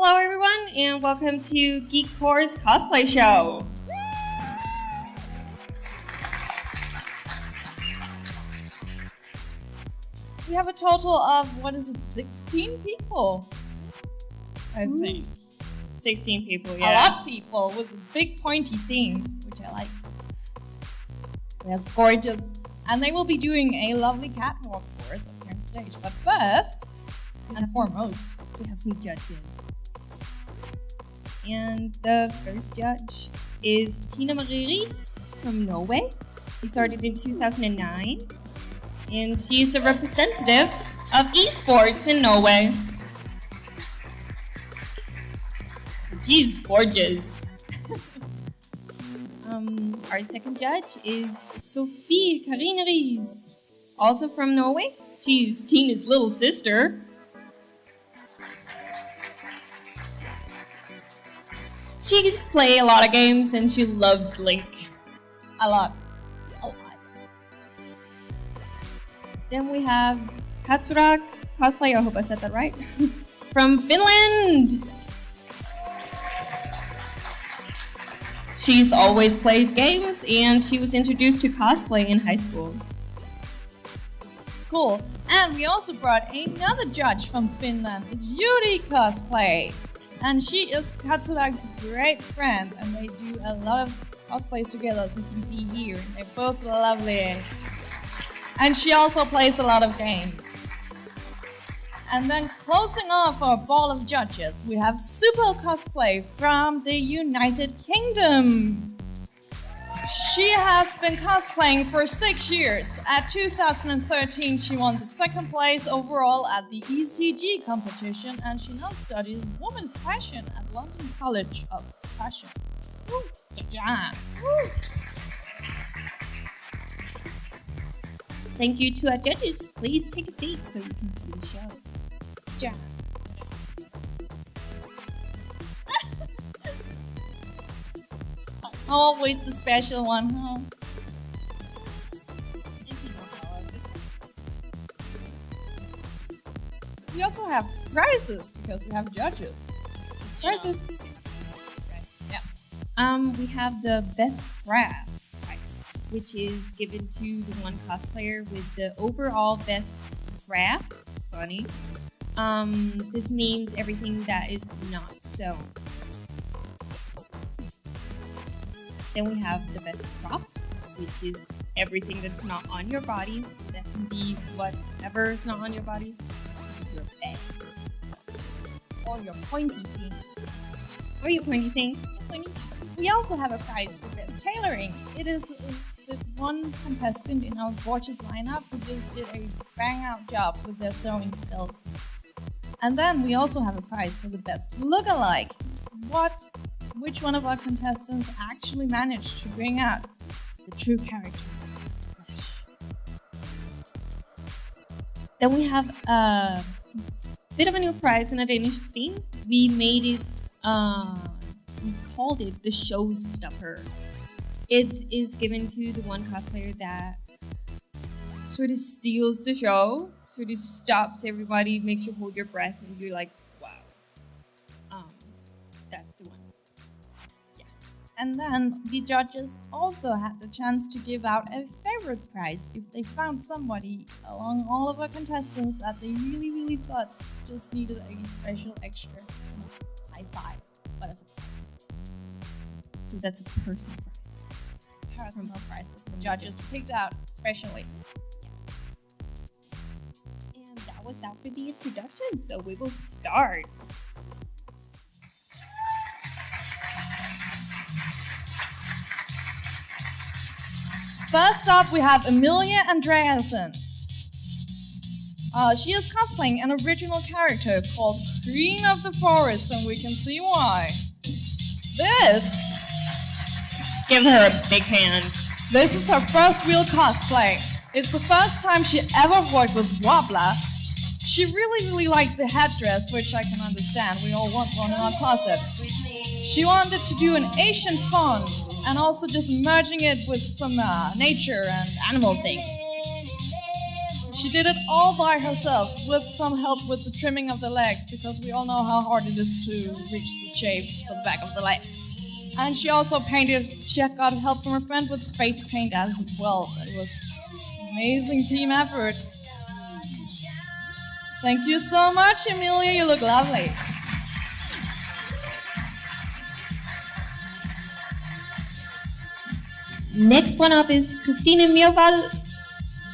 Hello everyone, and welcome to Geek Core's Cosplay Show. We have a total of, 16 people? I think. 16 people, yeah. A lot of people with big pointy things, which I like. They're gorgeous. And they will be doing a lovely catwalk for us up here on stage. But first, and foremost, we have some judges. And the first judge is Tina Marie Ries from Norway. She started in 2009. And she's a representative of esports in Norway. She's gorgeous. Our second judge is Sophie Karine Ries, also from Norway. She's Tina's little sister. She plays a lot of games and she loves Link. A lot. Then we have Katsurak Cosplay, I hope I said that right, from Finland. She's always played games and she was introduced to cosplay in high school. Cool. And we also brought another judge from Finland. It's Yuri Cosplay. And she is Katsurak's great friend, and they do a lot of cosplays together, as we can see here. They're both lovely. And she also plays a lot of games. And then closing off our ball of judges, we have Super Cosplay from the United Kingdom. She has been cosplaying for 6 years. At 2013, she won the second place overall at the ECG competition, and she now studies women's fashion at London College of Fashion. Woo. Ja-ja. Woo. Thank you to our judges. Please take a seat so you can see the show. Ja. Always the special one, huh? We also have prizes because we have judges. Prizes. Yeah. We have the best craft prize, which is given to the one cosplayer with the overall best craft. Funny. This means everything that is not sewn. Then we have the best prop, which is everything that's not on your body. That can be whatever is not on your body. Your bag. Or your pointy things. Or your pointy things. We also have a prize for best tailoring. It is the one contestant in our gorgeous lineup who just did a bang-out job with their sewing skills. And then we also have a prize for the best look-alike. Which one of our contestants actually managed to bring out the true character? Fresh. Then we have a bit of a new prize in the Danish scene. We made it, we called it the Showstopper. It is given to the one cosplayer that sort of steals the show, sort of stops everybody, makes you hold your breath, and you're like, wow. That's the one. And then the judges also had the chance to give out a favorite prize if they found somebody along all of our contestants that they really thought just needed a special extra high five, but as a prize. So that's a personal prize. Personal prize that the judges picked out specially. Yeah. And that was that for the introduction, so we will start. First up, we have Emilia Andreasen. She is cosplaying an original character called Queen of the Forest, and we can see why. Give her a big hand. This is her first real cosplay. It's the first time she ever worked with Wobbler. She really liked the headdress, which I can understand. We all want one in our closet. She wanted to do an Asian font, and also just merging it with some nature and animal things. She did it all by herself with some help with the trimming of the legs because we all know how hard it is to reach the shape for the back of the leg. And she also painted, she got help from her friend with face paint as well. It was an amazing team effort. Thank you so much, Emilia, you look lovely. Next one up is Christine Mirval.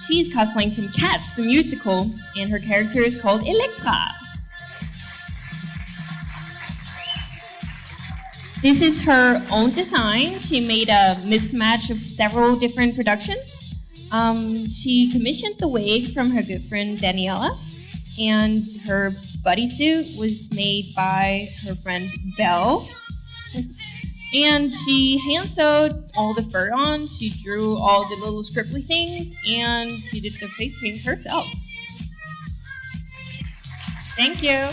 She's cosplaying from Cats, the musical, and her character is called Elektra. This is her own design. She made a mismatch of several different productions. She commissioned the wig from her good friend Daniela, and her bodysuit was made by her friend Belle. And she hand sewed all the fur on, she drew all the little scribbly things, and she did the face paint herself. Thank you.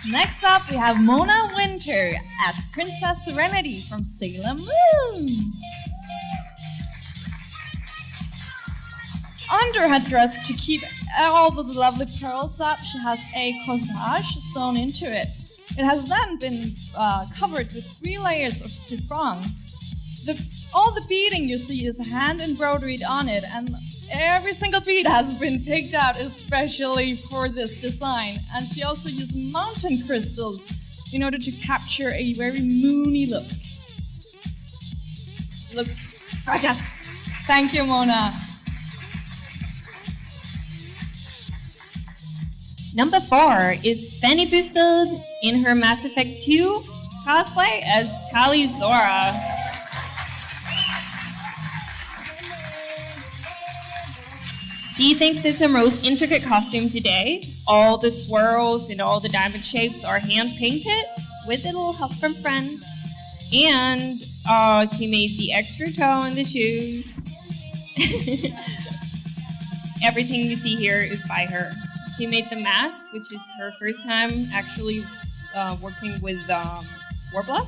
Next up, we have Mona Winter as Princess Serenity from Sailor Moon. Under her dress, to keep all the lovely pearls up, she has a corsage sewn into it. It has then been covered with 3 layers of chiffon. All the beading you see is hand embroidered on it, and every single bead has been picked out especially for this design. And she also used mountain crystals in order to capture a very moony look. Looks gorgeous. Thank you, Mona. Number 4 is Fanny Busted in her Mass Effect 2 cosplay as Tali Zora. She thinks it's her most intricate costume today. All the swirls and all the diamond shapes are hand-painted with a little help from friends. And she made the extra toe in the shoes. Everything you see here is by her. She made the mask, which is her first time actually working with Warbler.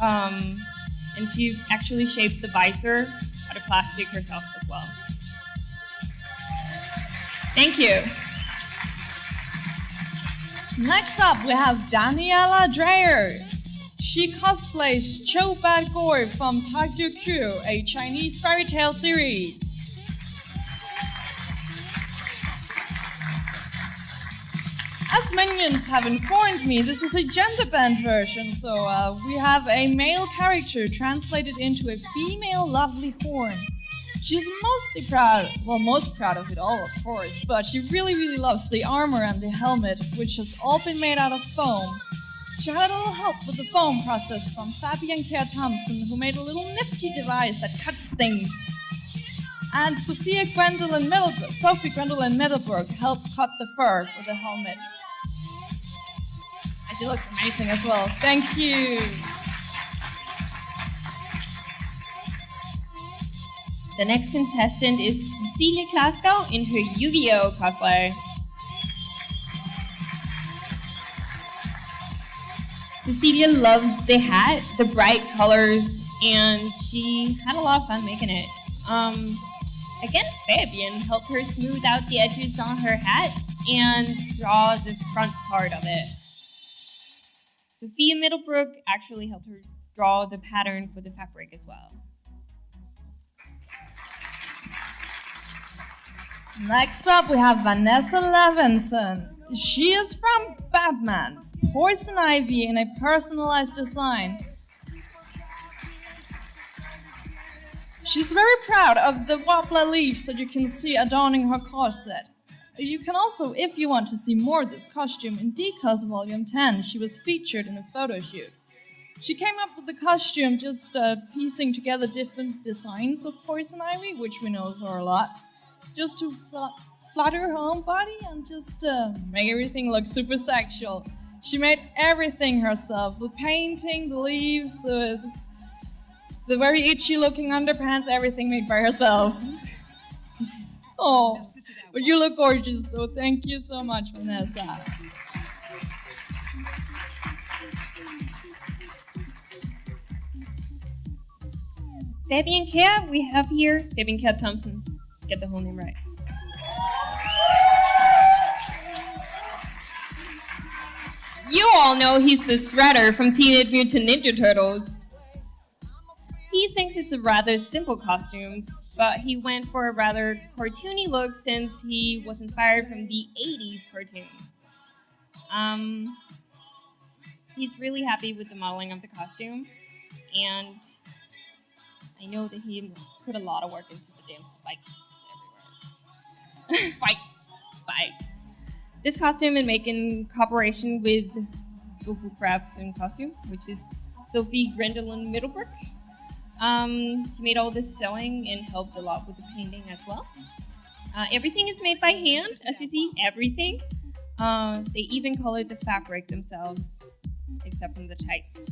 And she actually shaped the visor out of plastic herself as well. Thank you. Next up, we have Daniela Dreyer. She cosplays Cho Bad Gore from Tagdu Q, a Chinese fairy tale series. As minions have informed me, this is a gender-bent version, so we have a male character translated into a female lovely form. She's mostly proud, well, most proud of it all, of course, but she really loves the armor and the helmet, which has all been made out of foam. She had a little help with the foam process from Fabian K. Thompson, who made a little nifty device that cuts things. And Sophie Gwendolyn Middleburg helped cut the fur for the helmet. And she looks amazing as well. Thank you. The next contestant is Cecilia Klaskow in her Yu-Gi-Oh! Cosplay. Cecilia loves the hat, the bright colors, and she had a lot of fun making it. Again, Fabian helped her smooth out the edges on her hat and draw the front part of it. Sophia Middlebrook actually helped her draw the pattern for the fabric as well. Next up, we have Vanessa Levinson. She is from Batman, Poison Ivy in a personalized design. She's very proud of the Wobbler leaves that you can see adorning her corset. You can also, if you want to see more of this costume, in Decos Volume 10, she was featured in a photo shoot. She came up with the costume just piecing together different designs of Poison Ivy, which we know are a lot, just to flatter her own body and just make everything look super sexual. She made everything herself, the painting, the leaves, the very itchy looking underpants, everything made by herself. Oh, but you look gorgeous though. Thank you so much, Vanessa. Fabian K, we have here Fabian K. Thompson. get the whole name right. You all know he's the Shredder from Teenage Mutant Ninja Turtles. He thinks it's a rather simple costumes, but he went for a rather cartoony look since he was inspired from the 80s cartoon. He's really happy with the modeling of the costume, and I know that he put a lot of work into the damn spikes everywhere. Spikes. This costume is made in cooperation with Sophie Crafts and Costume, which is Sophie Grendelin Middlebrook. She made all this sewing and helped a lot with the painting as well. Everything is made by hand, as you see, everything. They even colored the fabric themselves, except from the tights.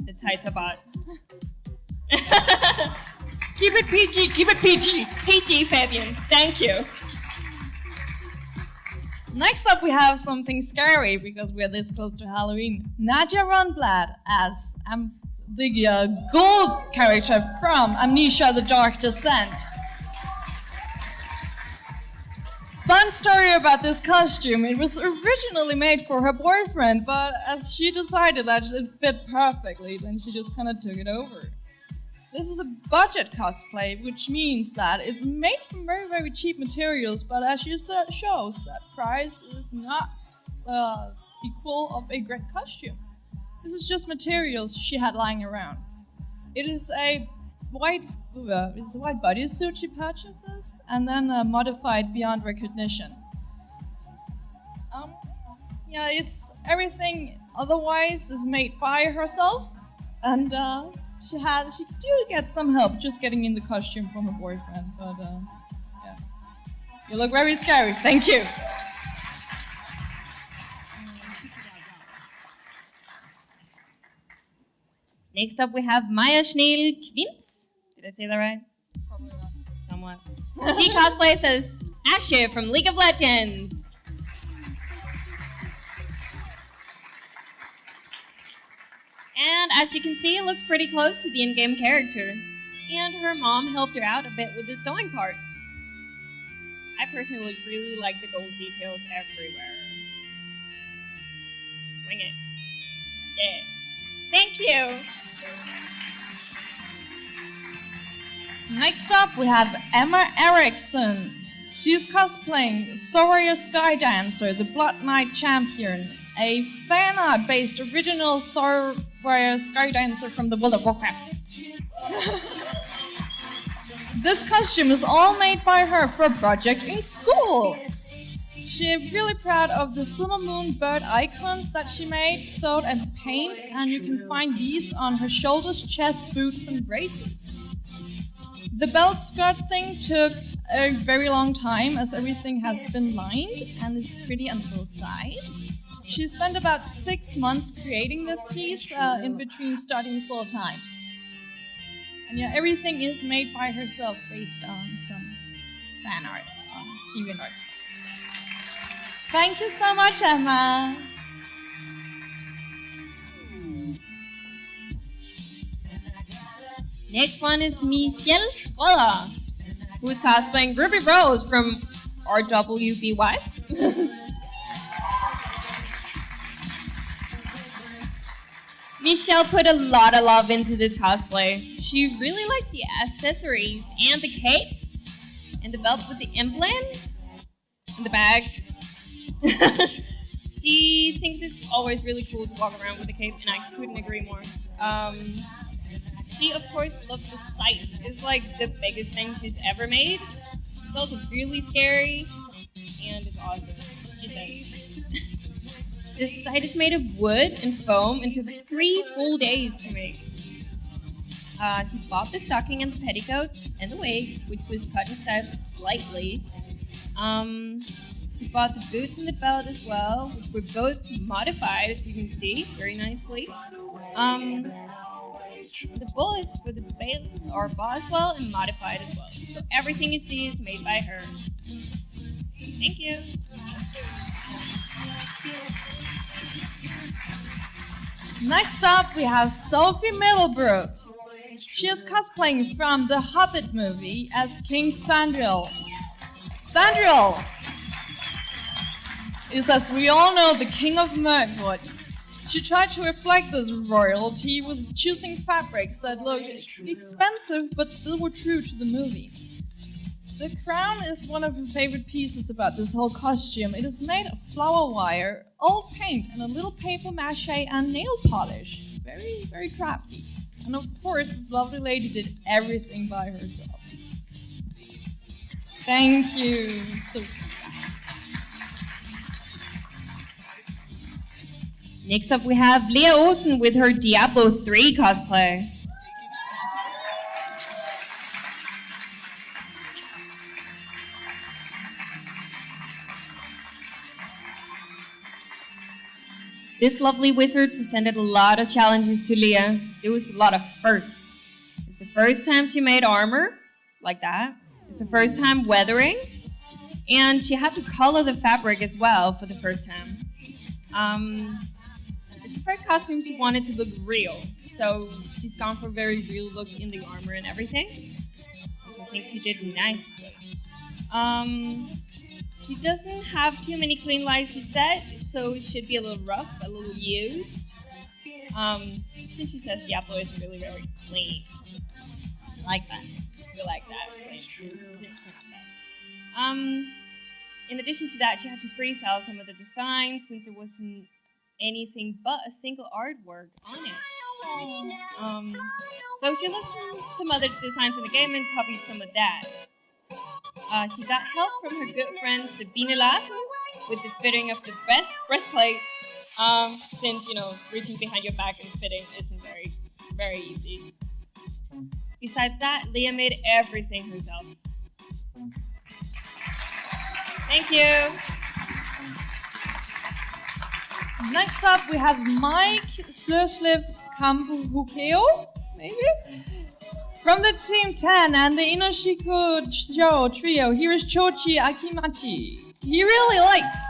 The tights are bought. Keep it PG, keep it PG. PG, Fabian, thank you. Next up, we have something scary because we're this close to Halloween. Nadia Rundblad as the gold character from Amnesia: The Dark Descent. Fun story about this costume. It was originally made for her boyfriend, but as she decided that it fit perfectly, then she just kind of took it over. This is a budget cosplay, which means that it's made from very, very cheap materials, but as she shows, that price is not equal of a great costume. This is just materials she had lying around. It is a white bodysuit she purchases, and then modified beyond recognition. It's everything otherwise is made by herself, and she do get some help just getting in the costume from her boyfriend, but yeah. You look very scary, thank you. Next up, we have Maya Schneel Quintz. Did I say that right? Probably not. Somewhat. She cosplays as Asher from League of Legends. And as you can see, it looks pretty close to the in-game character. And her mom helped her out a bit with the sewing parts. I personally really like the gold details everywhere. Swing it. Yeah. Thank you. Next up, we have Emma Eriksson. She's cosplaying Soraya Skydancer, the Blood Knight champion, a fan art-based original Soraya Skydancer from the World of Warcraft. This costume is all made by her for a project in school. She's really proud of the Silver Moon bird icons that she made, sewed and painted, and you can find these on her shoulders, chest, boots, and braces. The belt skirt thing took a very long time as everything has been lined and it's pretty on both sides. She spent about 6 months creating this piece in between starting full time. And yeah, everything is made by herself based on some fan art on DeviantArt. Thank you so much, Emma. Next one is Michelle Scholler, who is cosplaying Ruby Rose from RWBY. Michelle put a lot of love into this cosplay. She really likes the accessories and the cape and the belt with the emblem and the bag. She thinks it's always really cool to walk around with a cape, and I couldn't agree more. She, of course, loves the sight. It's like the biggest thing she's ever made. It's also really scary, and it's awesome, she says. This site is made of wood and foam and took 3 full days to make. She bought the stocking and the petticoat and the wig, which was cut and styled slightly. She bought the boots and the belt as well, which were both modified, as you can see, very nicely. The bullets for the belts are bought as well and modified as well. So everything you see is made by her. Thank you. Next up, we have Sophie Middlebrook. She is cosplaying from the Hobbit movie as King Thranduil. Sandriel is, as we all know, the king of Mirkwood. She tried to reflect this royalty with choosing fabrics that looked expensive but still were true to the movie. The crown is one of her favorite pieces about this whole costume. It is made of flower wire, old paint, and a little paper mache and nail polish. Very, very crafty. And of course, this lovely lady did everything by herself. Thank you, Sophie. Next up, we have Leah Olsen with her Diablo 3 cosplay. This lovely wizard presented a lot of challenges to Leah. There was a lot of firsts. It's the first time she made armor like that. It's the first time weathering. And she had to color the fabric as well for the first time. It's the first costume she wanted to look real. So she's gone for a very real look in the armor and everything. Which I think she did nicely. She doesn't have too many clean lines, she said, so it should be a little rough, a little used. Since she says Diablo isn't really very clean. I like that. We like that. In addition to that, she had to freestyle some of the designs since there wasn't anything but a single artwork on it. So she looked from some other designs in the game and copied some of that. She got help from her good friend Sabine Larsen with the fitting of the best breastplate, since, reaching behind your back and fitting isn't very, very easy. Besides that, Leah made everything herself. Thank you. Next up, we have Mike Slörslev Kampuhukeo, maybe? From the Team 10 and the Inoshiko Show trio, here is Chochi Akimachi. He really likes.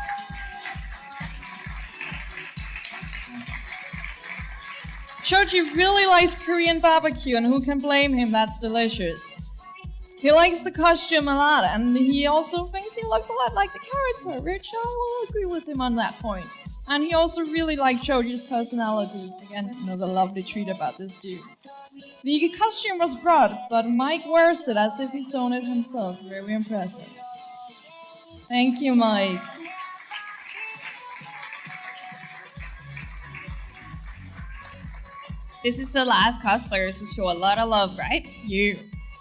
Chochi really likes Korean barbecue, and who can blame him? That's delicious. He likes the costume a lot, and he also thinks he looks a lot like the character, which I will agree with him on that point. And he also really liked Choji's personality. Again, another lovely treat about this dude. The costume was brought, but Mike wears it as if he sewn it himself. Very impressive. Thank you, Mike. This is the last cosplayers who show a lot of love, right? You.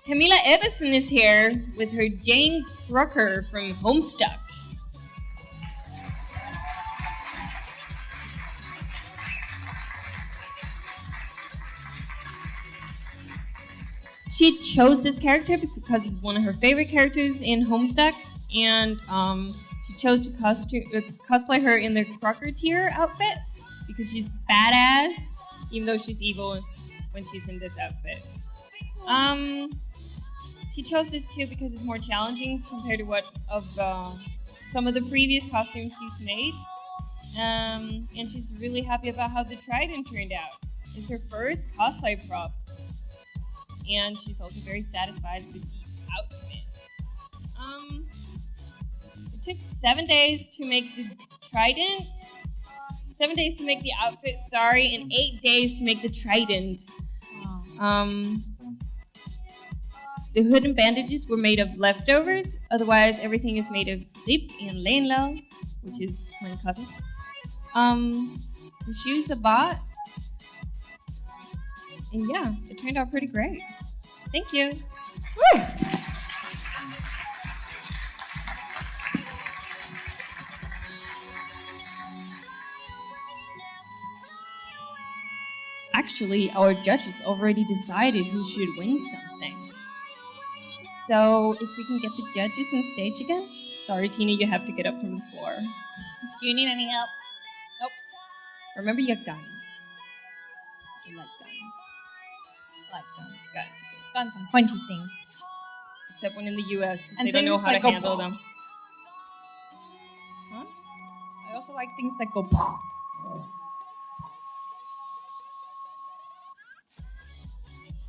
Camilla Everson is here with her Jane Crocker from Homestuck. She chose this character because it's one of her favorite characters in Homestuck, and she chose to cosplay her in the Crocker tier outfit because she's badass, even though she's evil when she's in this outfit. She chose this too because it's more challenging compared to some of the previous costumes she's made, and she's really happy about how the trident turned out. It's her first cosplay prop. And she's also very satisfied with the outfit. It took 7 days to make the trident. 7 days to make the outfit, and 8 days to make the trident. The hood and bandages were made of leftovers. Otherwise, everything is made of lip and leinlao, which is plain cotton. The shoes are bought. And yeah, it turned out pretty great. Thank you. Woo! Actually, our judges already decided who should win something. So, if we can get the judges on stage again. Sorry, Tina, you have to get up from the floor. Do you need any help? Nope. Remember your guns. You like guns. Like guns. Guns. Guns and pointy things. Except when in the US, because And they don't know things how that to go handle them. Huh? I also like things that go.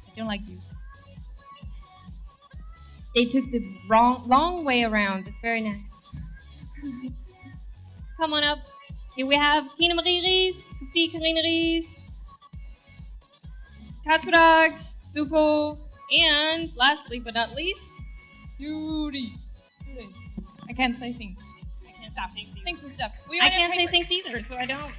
I don't like you. They took the long way around. That's very nice. Come on up. Here we have Tina Marie Ries, Sophie Karine Ries, Katsurag, Supo, and lastly but not least, Yuri. I can't say things. I can't say things either. Things and stuff. I can't say things either, so I don't.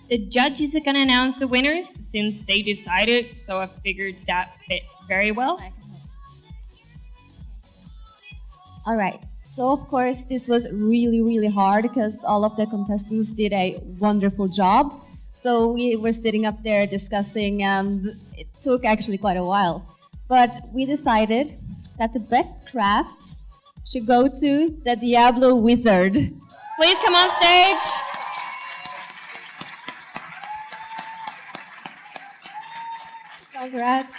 The judges are going to announce the winners since they decided, so I figured that fit very well. All right. So, of course, this was really, really hard because all of the contestants did a wonderful job. So we were sitting up there discussing, and it took actually quite a while. But we decided that the best craft should go to the Diablo Wizard. Please come on stage. Congrats.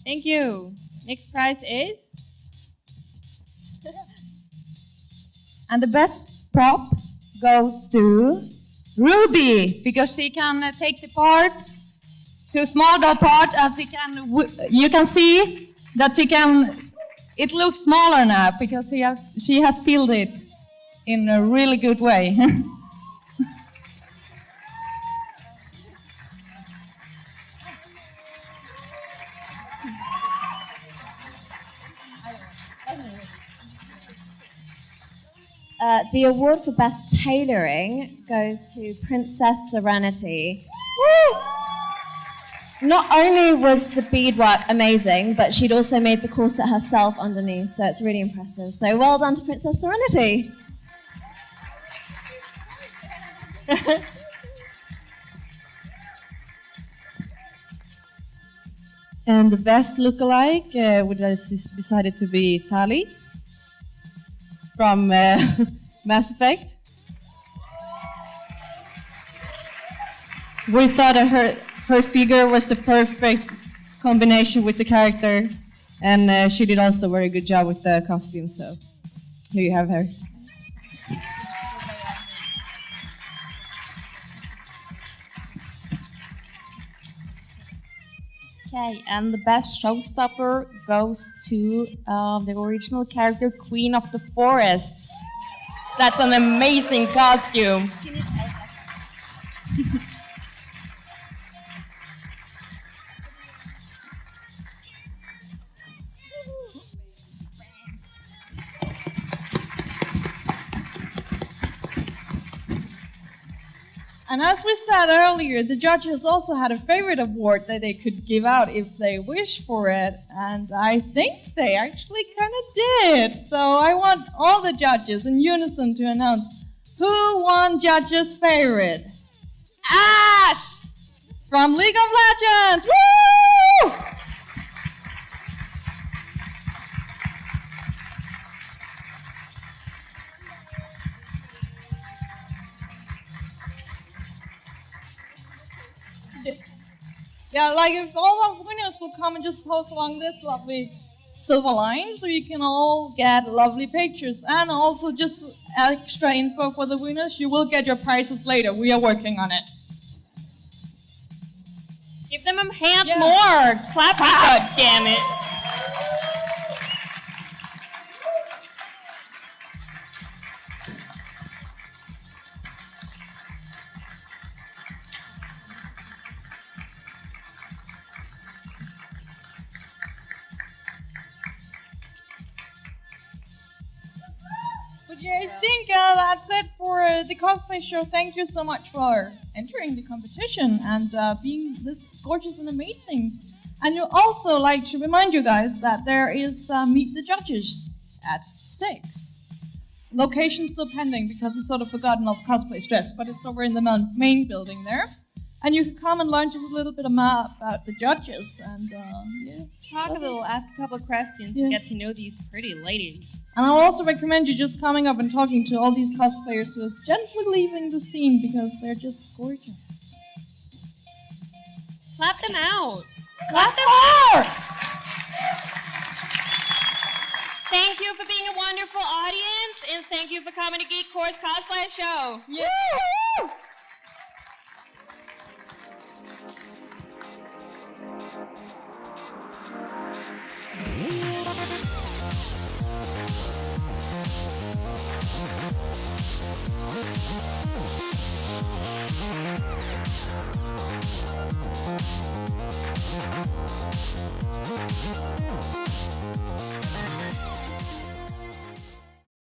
Thank you. Next prize is? And the best prop goes to Ruby, because she can take the parts to small dot part, as you can see that it looks smaller now because she has filled it in a really good way. The award for best tailoring goes to Princess Serenity. Woo! Not only was the beadwork amazing, but she'd also made the corset herself underneath, so it's really impressive. So well done to Princess Serenity. And the best lookalike decided to be Tali from Mass Effect. We thought that her figure was the perfect combination with the character, and she did also a very good job with the costume, so here you have her. Okay, and the best showstopper goes to the original character, Queen of the Forest. That's an amazing costume. And as we said earlier, the judges also had a favorite award that they could give out if they wish for it. And I think they actually kind of did. So I want all the judges in unison to announce who won judges' favorite. Ash! From League of Legends! Woo! Yeah, like if all the winners will come and just post along this lovely silver line so you can all get lovely pictures. And also just extra info for the winners, you will get your prizes later. We are working on it. Give them a hand more. Clap. God damn it. But yeah, I think that's it for the Cosplay Show. Thank you so much for entering the competition and being this gorgeous and amazing. And you also like to remind you guys that there is Meet the Judges at 6. Location still pending because we sort of forgotten all the cosplay stress, but it's over in the main building there. And you can come and learn just a little bit about the judges and Talk a little, ask a couple of questions, and get to know these pretty ladies. And I'll also recommend you just coming up and talking to all these cosplayers who are gently leaving the scene because they're just gorgeous. Clap them out. Clap them out! Thank you for being a wonderful audience, and thank you for coming to Geek Core's Cosplay Show. Yeah.